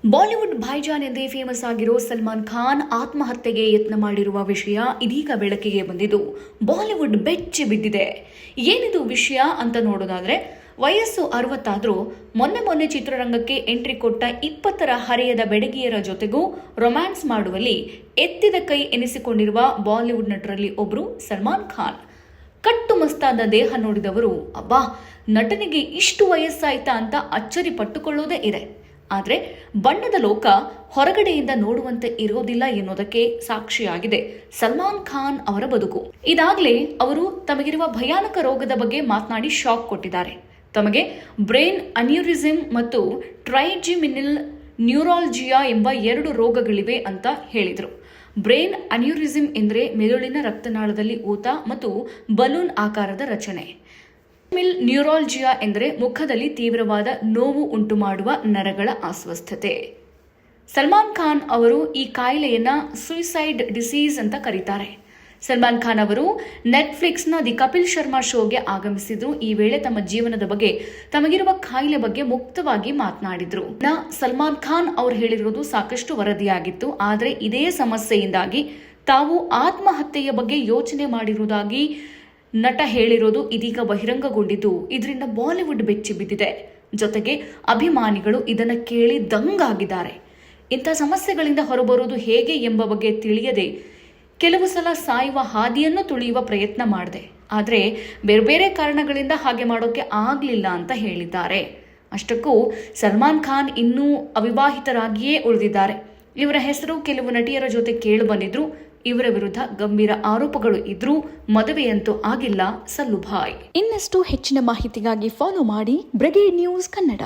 Bollywood bhaijaan ಎಂದೇ famous ಆಗಿರೋ ಸಲ್ಮಾನ್ ಖಾನ್ ಆತ್ಮಹತ್ಯೆಗೆ ಯತ್ನ ಮಾಡಿರುವ ವಿಷಯ ಇದೀಗ ಬೆಳಕಿಗೆ ಬಂದಿದ್ದು ಬಾಲಿವುಡ್ ಬೆಚ್ಚಿ ಬಿದ್ದಿದೆ. ಏನಿದು ವಿಷಯ ಅಂತ ನೋಡೋದಾದ್ರೆ, ವಯಸ್ಸು 60 ಆದ್ರೂ ಮೊನ್ನೆ ಚಿತ್ರರಂಗಕ್ಕೆ ಎಂಟ್ರಿ ಕೊಟ್ಟ 20ರ ಹರೆಯದ ಬೆಡಗಿಯರ ಜೊತೆಗೂ ರೊಮ್ಯಾನ್ಸ್ ಮಾಡುವಲ್ಲಿ ಎತ್ತಿದ ಕೈ ಎನಿಸಿಕೊಂಡಿರುವ ಬಾಲಿವುಡ್ ನಟರಲ್ಲಿ ಒಬ್ರು ಸಲ್ಮಾನ್ ಖಾನ್. ಕಟ್ಟು ಮಸ್ತಾದ ದೇಹ ನೋಡಿದವರು ಅಬ್ಬಾ, ನಟನಿಗೆ ಇಷ್ಟು ವಯಸ್ಸಾಯ್ತಾ ಅಂತ ಅಚ್ಚರಿ ಪಟ್ಟುಕೊಳ್ಳೋದೇ ಇದೆ. ಆದರೆ ಬಣ್ಣದ ಲೋಕ ಹೊರಗಡೆಯಿಂದ ನೋಡುವಂತೆ ಇರೋದಿಲ್ಲ ಎನ್ನುವುದಕ್ಕೆ ಸಾಕ್ಷಿಯಾಗಿದೆ ಸಲ್ಮಾನ್ ಖಾನ್ ಅವರ ಬದುಕು. ಇದಾಗಲೇ ಅವರು ತಮಗಿರುವ ಭಯಾನಕ ರೋಗದ ಬಗ್ಗೆ ಮಾತನಾಡಿ ಶಾಕ್ ಕೊಟ್ಟಿದ್ದಾರೆ. ತಮಗೆ ಬ್ರೈನ್ ಅನ್ಯೂರಿಸಮ್ ಮತ್ತು ಟ್ರೈಜಿಮಿನಲ್ ನ್ಯೂರಾಲಜಿಯಾ ಎಂಬ 2 ರೋಗಗಳಿವೆ ಅಂತ ಹೇಳಿದರು. ಬ್ರೈನ್ ಅನ್ಯೂರಿಸಮ್ ಎಂದರೆ ಮೆದುಳಿನ ರಕ್ತನಾಳದಲ್ಲಿ ಊತ ಮತ್ತು ಬಲೂನ್ ಆಕಾರದ ರಚನೆ. ನ್ಯೂರಾಲಜಿಯಾ ಎಂದರೆ ಮುಖದಲ್ಲಿ ತೀವ್ರವಾದ ನೋವು ಉಂಟುಮಾಡುವ ನರಗಳ ಅಸ್ವಸ್ಥತೆ. ಸಲ್ಮಾನ್ ಖಾನ್ ಅವರು ಈ ಕಾಯಿಲೆಯನ್ನ ಸುಯಿಸೈಡ್ ಡಿಸೀಸ್ ಅಂತ ಕರೀತಾರೆ. ಸಲ್ಮಾನ್ ಖಾನ್ ಅವರು ನೆಟ್ಫ್ಲಿಕ್ಸ್ನ ದಿ ಕಪಿಲ್ ಶರ್ಮಾ ಶೋಗೆ ಆಗಮಿಸಿದ್ರು. ಈ ವೇಳೆ ತಮ್ಮ ಜೀವನದ ಬಗ್ಗೆ, ತಮಗಿರುವ ಕಾಯಿಲೆ ಬಗ್ಗೆ ಮುಕ್ತವಾಗಿ ಮಾತನಾಡಿದ್ರು. ಸಲ್ಮಾನ್ ಖಾನ್ ಅವರು ಹೇಳಿರುವುದು ಸಾಕಷ್ಟು ವರದಿಯಾಗಿತ್ತು. ಆದರೆ ಇದೇ ಸಮಸ್ಯೆಯಿಂದಾಗಿ ತಾವು ಆತ್ಮಹತ್ಯೆಯ ಬಗ್ಗೆ ಯೋಚನೆ ಮಾಡಿರುವುದಾಗಿ ನಟ ಹೇಳಿರೋದು ಇದೀಗ ಬಹಿರಂಗಗೊಂಡಿದ್ದು, ಇದರಿಂದ ಬಾಲಿವುಡ್ ಬೆಚ್ಚಿ ಬಿದ್ದಿದೆ. ಜೊತೆಗೆ ಅಭಿಮಾನಿಗಳು ಇದನ್ನು ಕೇಳಿ ದಂಗಾಗಿದ್ದಾರೆ. ಇಂಥ ಸಮಸ್ಯೆಗಳಿಂದ ಹೊರಬರುವುದು ಹೇಗೆ ಎಂಬ ಬಗ್ಗೆ ತಿಳಿಯದೆ ಕೆಲವು ಸಲ ಸಾಯುವ ಹಾದಿಯನ್ನು ತುಳಿಯುವ ಪ್ರಯತ್ನ ಮಾಡಿದೆ. ಆದರೆ ಬೇರೆ ಕಾರಣಗಳಿಂದ ಹಾಗೆ ಮಾಡೋಕೆ ಆಗಲಿಲ್ಲ ಅಂತ ಹೇಳಿದ್ದಾರೆ. ಅಷ್ಟಕ್ಕೂ ಸಲ್ಮಾನ್ ಖಾನ್ ಇನ್ನೂ ಅವಿವಾಹಿತರಾಗಿಯೇ ಉಳಿದಿದ್ದಾರೆ. ಇವರ ಹೆಸರು ಕೆಲವು ನಟಿಯರ ಜೊತೆ ಕೇಳಿ ಬಂದಿದ್ರು. ಇವರ ವಿರುದ್ಧ ಗಂಭೀರ ಆರೋಪಗಳು ಇದ್ರೂ ಮದುವೆಯಂತೂ ಆಗಿಲ್ಲ ಸಲ್ಲುಭಾಯ್. ಇನ್ನಷ್ಟು ಹೆಚ್ಚಿನ ಮಾಹಿತಿಗಾಗಿ ಫಾಲೋ ಮಾಡಿ ಬ್ರಿಗೇಡ್ ನ್ಯೂಸ್ ಕನ್ನಡ.